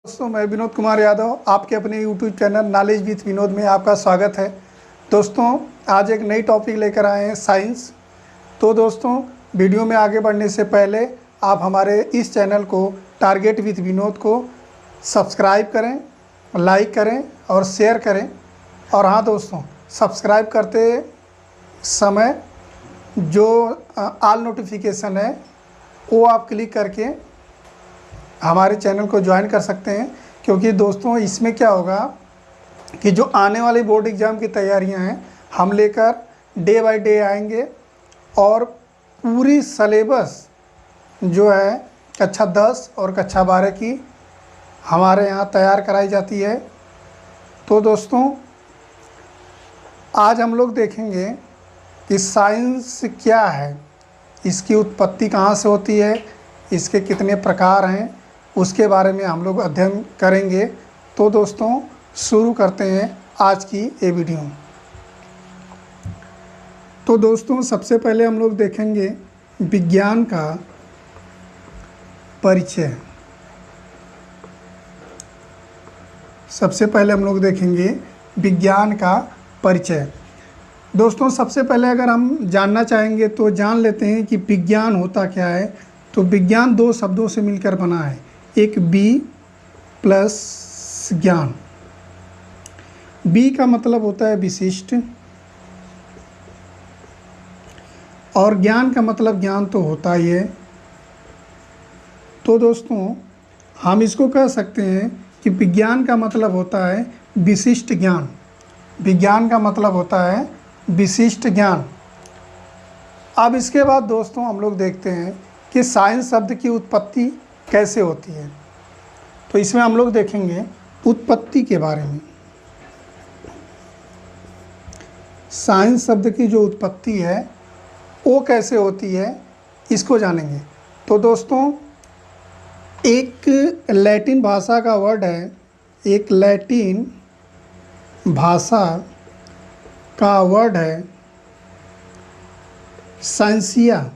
दोस्तों, मैं विनोद कुमार यादव आपके अपने YouTube channel knowledge with Vinod में आपका स्वागत है। दोस्तों, आज एक नई टॉपिक लेकर आए हैं, साइंस। तो दोस्तों, वीडियो में आगे बढ़ने से पहले आप हमारे इस चैनल को टारगेट विथ विनोद को सब्सक्राइब करें, लाइक करें और शेयर करें। और हाँ दोस्तों, सब्सक्राइब करते समय जो ऑल नोटिफिकेशन है वो आप क्लिक करके हमारे चैनल को ज्वाइन कर सकते हैं, क्योंकि दोस्तों इसमें क्या होगा कि जो आने वाले बोर्ड एग्ज़ाम की तैयारियां हैं हम लेकर डे बाय डे आएंगे। और पूरी सलेबस जो है कक्षा 10 और कक्षा 12 की हमारे यहाँ तैयार कराई जाती है। तो दोस्तों, आज हम लोग देखेंगे कि साइंस क्या है, इसकी उत्पत्ति कहाँ से होती है, इसके कितने प्रकार हैं, उसके बारे में हम लोग अध्ययन करेंगे। तो दोस्तों, शुरू करते हैं आज की ये वीडियो। तो दोस्तों, सबसे पहले हम लोग देखेंगे विज्ञान का परिचय। सबसे पहले हम लोग देखेंगे विज्ञान का परिचय। दोस्तों, सबसे पहले अगर हम जानना चाहेंगे तो जान लेते हैं कि विज्ञान होता क्या है। तो विज्ञान दो शब्दों से मिलकर बना है, एक बी प्लस ज्ञान। बी का मतलब होता है विशिष्ट, और ज्ञान का मतलब ज्ञान तो होता ही है। तो दोस्तों, हम इसको कह सकते हैं कि विज्ञान का मतलब होता है विशिष्ट ज्ञान। विज्ञान का मतलब होता है विशिष्ट ज्ञान। अब इसके बाद दोस्तों हम लोग देखते हैं कि साइंस शब्द की उत्पत्ति कैसे होती है। तो इसमें हम लोग देखेंगे उत्पत्ति के बारे में। साइंस शब्द की जो उत्पत्ति है वो कैसे होती है, इसको जानेंगे। तो दोस्तों, एक लैटिन भाषा का वर्ड है, एक लैटिन भाषा का वर्ड है साइंसिया।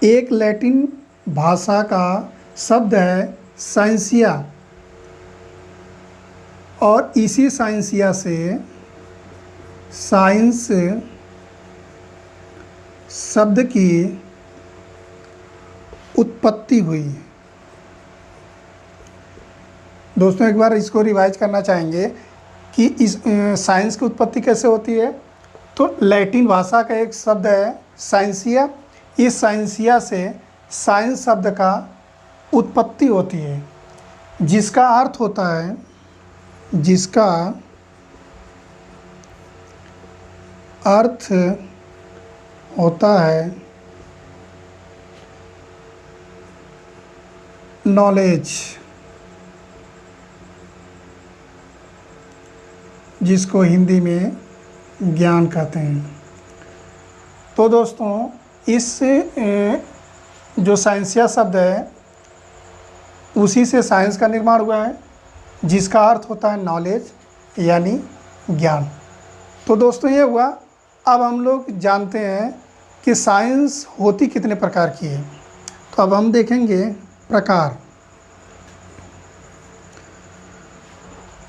एक लैटिन भाषा का शब्द है साइंसिया, और इसी साइंसिया से साइंस शब्द की उत्पत्ति हुई। दोस्तों, एक बार इसको रिवाइज करना चाहेंगे कि इस साइंस की उत्पत्ति कैसे होती है। तो लैटिन भाषा का एक शब्द है साइंसिया, इस साइंसिया से साइंस शब्द का उत्पत्ति होती है, जिसका अर्थ होता है नॉलेज, जिसको हिंदी में ज्ञान कहते हैं। तो दोस्तों, इस जो साइंसिया शब्द है उसी से साइंस का निर्माण हुआ है, जिसका अर्थ होता है नॉलेज यानी ज्ञान। तो दोस्तों, ये हुआ। अब हम लोग जानते हैं कि साइंस होती कितने प्रकार की है। तो अब हम देखेंगे प्रकार।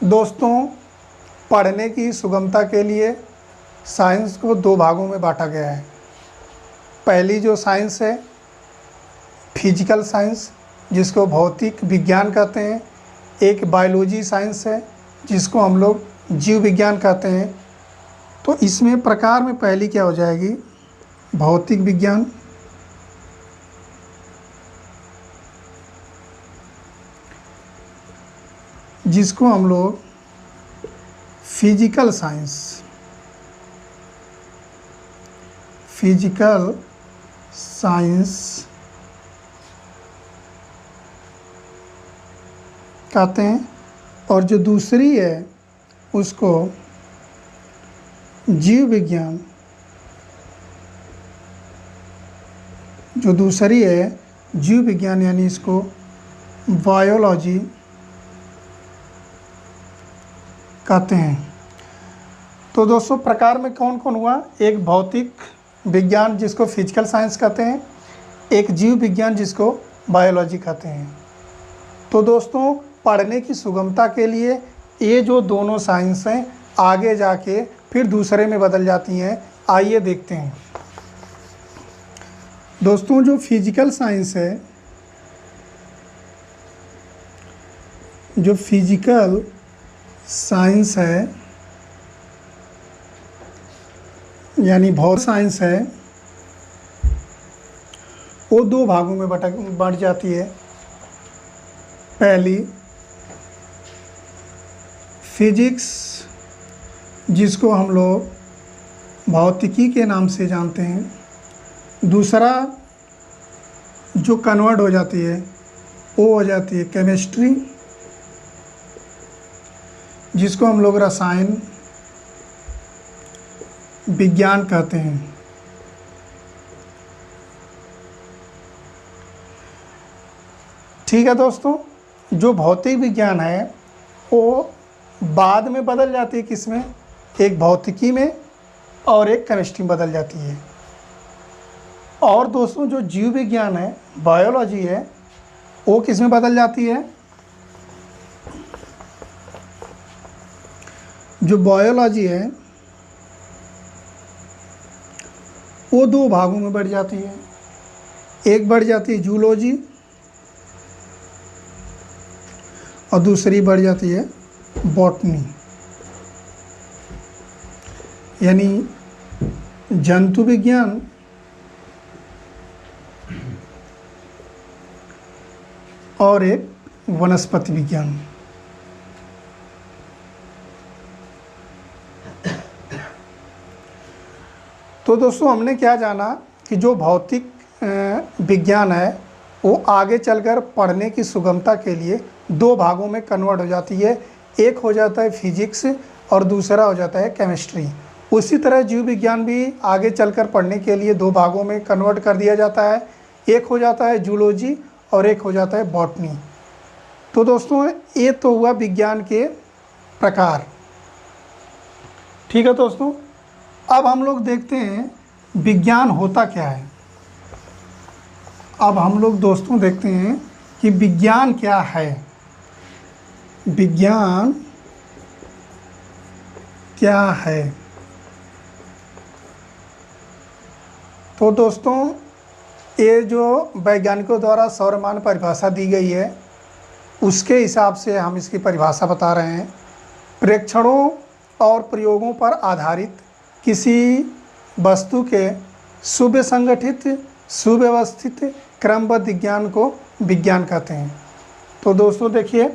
दोस्तों, पढ़ने की सुगमता के लिए साइंस को दो भागों में बांटा गया है। पहली जो साइंस है फिजिकल साइंस, जिसको भौतिक विज्ञान कहते हैं। एक बायोलॉजी साइंस है, जिसको हम लोग जीव विज्ञान कहते हैं। तो इसमें प्रकार में पहली क्या हो जाएगी, भौतिक विज्ञान। जिसको हम लोग फिजिकल साइंस कहते हैं। और जो दूसरी है उसको जीव विज्ञान, यानी इसको बायोलॉजी कहते हैं। तो दोस्तों, प्रकार में कौन कौन हुआ, एक भौतिक विज्ञान जिसको फिजिकल साइंस कहते हैं, एक जीव विज्ञान जिसको बायोलॉजी कहते हैं। तो दोस्तों, पढ़ने की सुगमता के लिए ये जो दोनों साइंस हैं आगे जाके फिर दूसरे में बदल जाती हैं। आइए देखते हैं दोस्तों, जो फिजिकल साइंस है, जो फिजिकल साइंस है यानी भौतिक साइंस है, वो दो भागों में बंट जाती है। पहली फिजिक्स, जिसको हम लोग भौतिकी के नाम से जानते हैं। दूसरा जो कन्वर्ट हो जाती है वो हो जाती है केमिस्ट्री, जिसको हम लोग रसायन विज्ञान कहते हैं। ठीक है दोस्तों, जो भौतिक विज्ञान है वो बाद में बदल जाती है किसमें, एक भौतिकी में और एक केमिस्ट्री में बदल जाती है। और दोस्तों, जो जीव विज्ञान है, बायोलॉजी है, वो किस में बदल जाती है, जो बायोलॉजी है वो दो भागों में बढ़ जाती है। एक बढ़ जाती है जूलॉजी और दूसरी बढ़ जाती है बॉटनी, यानी जंतु विज्ञान और एक वनस्पति विज्ञान। तो दोस्तों, हमने क्या जाना कि जो भौतिक विज्ञान है वो आगे चलकर पढ़ने की सुगमता के लिए दो भागों में कन्वर्ट हो जाती है। एक हो जाता है फिजिक्स और दूसरा हो जाता है केमिस्ट्री। उसी तरह जीव विज्ञान भी आगे चलकर पढ़ने के लिए दो भागों में कन्वर्ट कर दिया जाता है। एक हो जाता है जूलॉजी और एक हो जाता है बॉटनी। तो दोस्तों, ये तो हुआ विज्ञान के प्रकार। ठीक है दोस्तों, अब हम लोग देखते हैं विज्ञान होता क्या है। अब हम लोग दोस्तों देखते हैं कि विज्ञान क्या है। विज्ञान क्या है? तो दोस्तों, ये जो वैज्ञानिकों द्वारा सौरमान परिभाषा दी गई है उसके हिसाब से हम इसकी परिभाषा बता रहे हैं। प्रेक्षणों और प्रयोगों पर आधारित किसी वस्तु के सुव्यवस्थित सुव्यवस्थित क्रमबद्ध विज्ञान को विज्ञान कहते हैं। तो दोस्तों देखिए,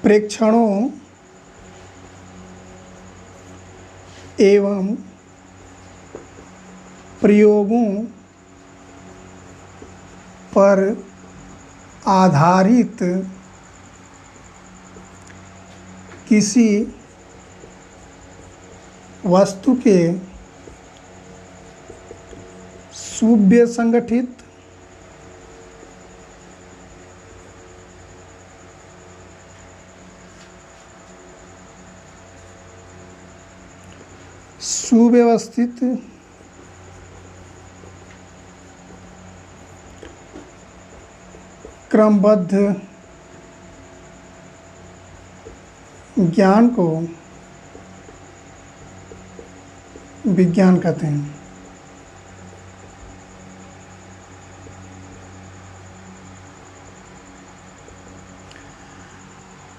प्रेक्षणों एवं प्रयोगों पर आधारित किसी वस्तु के सुव्यवस्थित क्रमबद्ध ज्ञान को विज्ञान कहते हैं।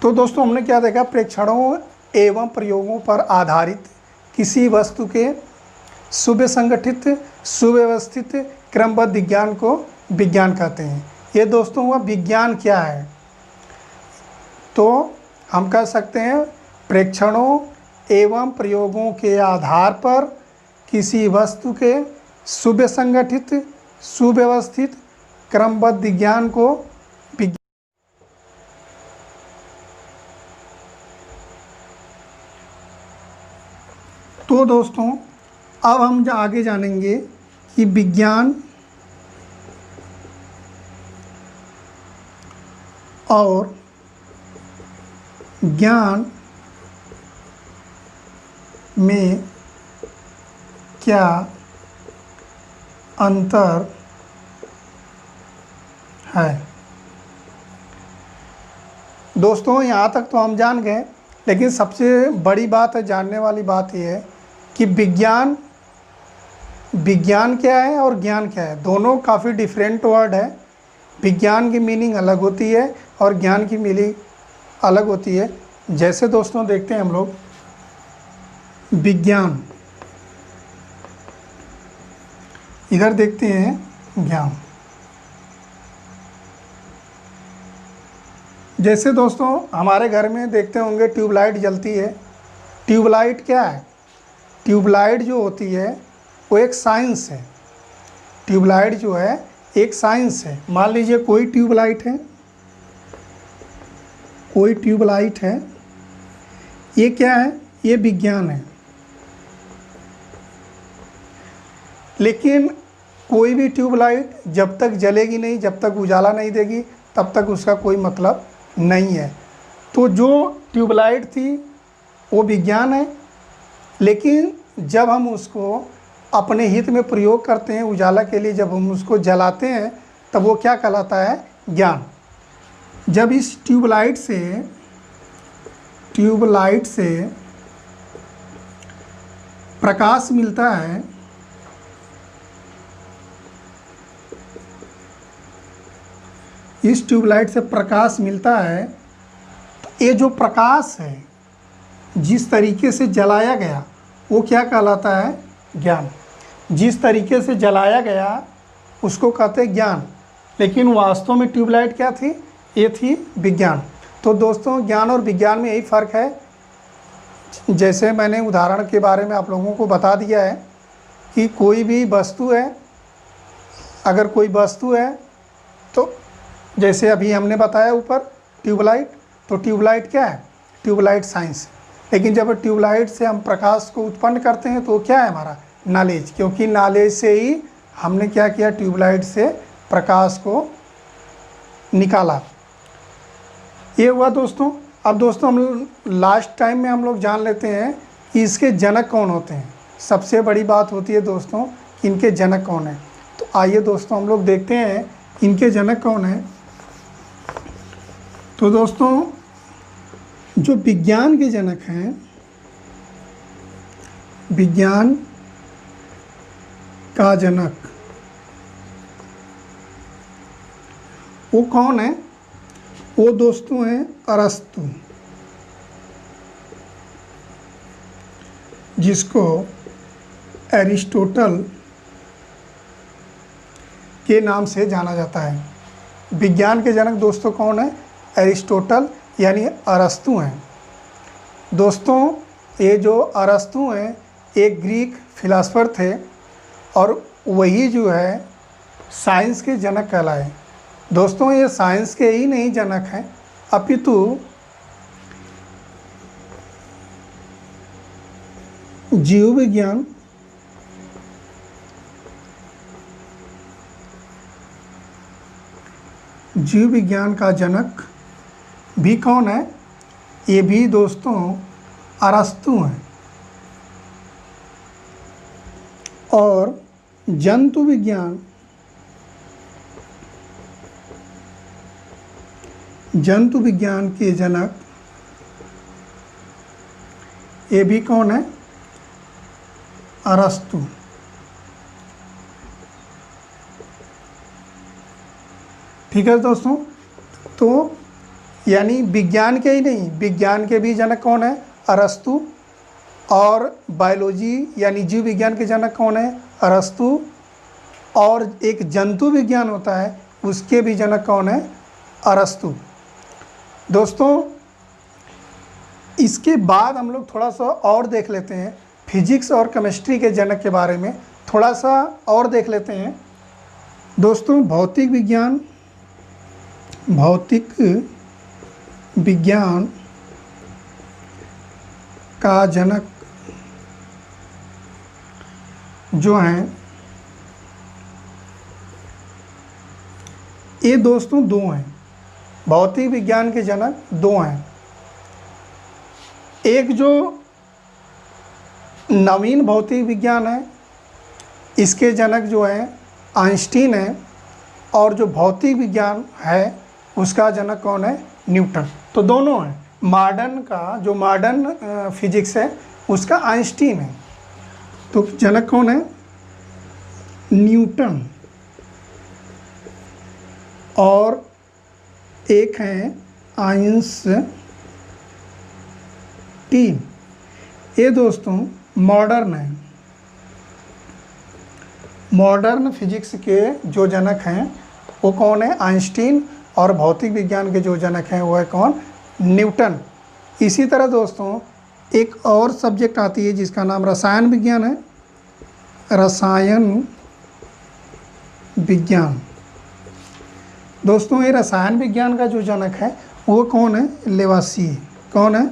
तो दोस्तों, हमने क्या देखा, प्रेक्षणों एवं प्रयोगों पर आधारित किसी वस्तु के सुव्यवस्थित सुव्यवस्थित क्रमबद्ध विज्ञान को विज्ञान कहते हैं। ये दोस्तों हुआ विज्ञान क्या है। तो हम कह सकते हैं प्रेक्षणों एवं प्रयोगों के आधार पर किसी वस्तु के सुव्यवस्थित सुव्यवस्थित क्रमबद्ध विज्ञान को विज्ञान। तो दोस्तों, अब हम आगे जानेंगे कि विज्ञान और ज्ञान में क्या अंतर है। दोस्तों यहाँ तक तो हम जान गए, लेकिन सबसे बड़ी बात है, जानने वाली बात यह है कि विज्ञान क्या है और ज्ञान क्या है। दोनों काफ़ी डिफरेंट वर्ड है। विज्ञान की मीनिंग अलग होती है और ज्ञान की मीनिंग अलग होती है। जैसे दोस्तों देखते हैं हम लोग, विज्ञान, इधर देखते हैं ज्ञान। जैसे दोस्तों हमारे घर में देखते होंगे ट्यूबलाइट जलती है। ट्यूबलाइट क्या है? ट्यूबलाइट जो होती है वो एक साइंस है। ट्यूबलाइट जो है एक साइंस है। मान लीजिए कोई ट्यूबलाइट है, कोई ट्यूबलाइट है, ये क्या है? ये विज्ञान है। लेकिन कोई भी ट्यूबलाइट जब तक जलेगी नहीं, जब तक उजाला नहीं देगी, तब तक उसका कोई मतलब नहीं है। तो जो ट्यूबलाइट थी वो विज्ञान है, लेकिन जब हम उसको अपने हित में प्रयोग करते हैं, उजाला के लिए जब हम उसको जलाते हैं, तब वो क्या कहलाता है? ज्ञान। जब इस ट्यूबलाइट से प्रकाश मिलता है, इस ट्यूबलाइट से प्रकाश मिलता है, तो ये जो प्रकाश है जिस तरीके से जलाया गया वो क्या कहलाता है? ज्ञान। जिस तरीके से जलाया गया उसको कहते हैं ज्ञान, लेकिन वास्तव में ट्यूबलाइट क्या थी? ये थी विज्ञान। तो दोस्तों ज्ञान और विज्ञान में यही फ़र्क है। जैसे मैंने उदाहरण के बारे में आप लोगों को बता दिया है कि कोई भी वस्तु है, अगर कोई वस्तु है तो जैसे अभी हमने बताया ऊपर ट्यूबलाइट, तो ट्यूबलाइट क्या है? Tube light science. लेकिन जब ट्यूबलाइट से हम प्रकाश को उत्पन्न करते हैं तो क्या है हमारा? नॉलेज। क्योंकि नॉलेज से ही हमने क्या किया? ट्यूबलाइट से प्रकाश को निकाला। ये हुआ दोस्तों। अब दोस्तों हम लास्ट टाइम में हम लोग जान लेते हैं कि इसके जनक कौन होते हैं। सबसे बड़ी बात होती है दोस्तों कि इनके जनक कौन हैं। तो आइए दोस्तों हम लोग देखते हैं इनके जनक कौन हैं। तो दोस्तों जो विज्ञान के जनक हैं, विज्ञान का जनक वो कौन है? वो दोस्तों हैं अरस्तु, जिसको एरिस्टोटल के नाम से जाना जाता है। विज्ञान के जनक दोस्तों कौन है? एरिस्टोटल यानी अरस्तु हैं। दोस्तों ये जो अरस्तु हैं एक ग्रीक फिलासफर थे और वही जो है साइंस के जनक कहलाए। दोस्तों ये साइंस के ही नहीं जनक हैं, अपितु जीव विज्ञान का जनक भी कौन है? ये भी दोस्तों अरस्तु हैं। और जंतु विज्ञान के जनक ये भी कौन है? अरस्तु। ठीक है दोस्तों। तो यानी विज्ञान के ही नहीं, विज्ञान के भी जनक कौन है? अरस्तु। और बायोलॉजी यानी जीव विज्ञान के जनक कौन है? अरस्तु। और एक जंतु विज्ञान होता है उसके भी जनक कौन है? अरस्तु। दोस्तों इसके बाद हम लोग थोड़ा सा और देख लेते हैं, फिजिक्स और केमिस्ट्री के जनक के बारे में थोड़ा सा और देख लेते हैं। दोस्तों भौतिक विज्ञान का जनक जो हैं ये दोस्तों दो हैं। भौतिक विज्ञान के जनक दो हैं। एक जो नवीन भौतिक विज्ञान है इसके जनक जो हैं आइंस्टीन है, और जो भौतिक विज्ञान है उसका जनक कौन है? न्यूटन। तो दोनों हैं। मॉडर्न का जो मॉडर्न फिजिक्स है उसका आइंस्टीन है, तो जनक कौन है? न्यूटन। और एक है आइंस्टीन। ये दोस्तों मॉडर्न है। मॉडर्न फिजिक्स के जो जनक हैं वो कौन है? आइंस्टीन। और भौतिक विज्ञान के जो जनक हैं वो है कौन? न्यूटन। इसी तरह दोस्तों एक और सब्जेक्ट आती है जिसका नाम रसायन विज्ञान है। रसायन विज्ञान। दोस्तों ये रसायन विज्ञान का जो जनक है वो कौन है? लेवासिए। कौन है?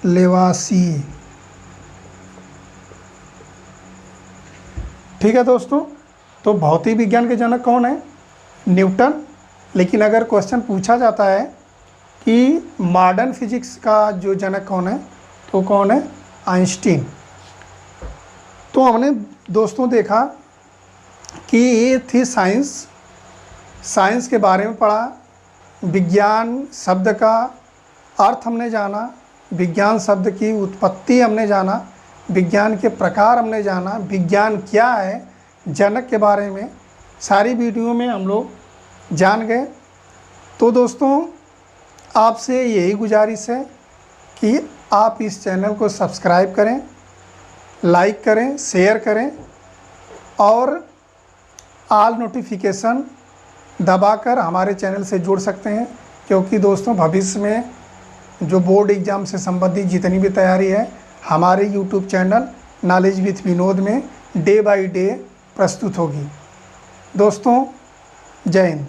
लेवासिए। ठीक है दोस्तों, तो भौतिक विज्ञान के जनक कौन है? न्यूटन। लेकिन अगर क्वेश्चन पूछा जाता है कि मॉडर्न फिजिक्स का जो जनक कौन है, तो कौन है? आइंस्टीन। तो हमने दोस्तों देखा कि ये थी साइंस के बारे में पढ़ा, विज्ञान शब्द का अर्थ हमने जाना, विज्ञान शब्द की उत्पत्ति हमने जाना, विज्ञान के प्रकार हमने जाना, विज्ञान क्या है, जनक के बारे में सारी वीडियो में हम लोग जान गए। तो दोस्तों आपसे यही गुजारिश है कि आप इस चैनल को सब्सक्राइब करें, लाइक करें, शेयर करें और ऑल नोटिफिकेशन दबाकर हमारे चैनल से जुड़ सकते हैं, क्योंकि दोस्तों भविष्य में जो बोर्ड एग्ज़ाम से संबंधित जितनी भी तैयारी है हमारे YouTube channel knowledge with Vinod में डे बाय डे प्रस्तुत होगी। दोस्तों जय हिंद।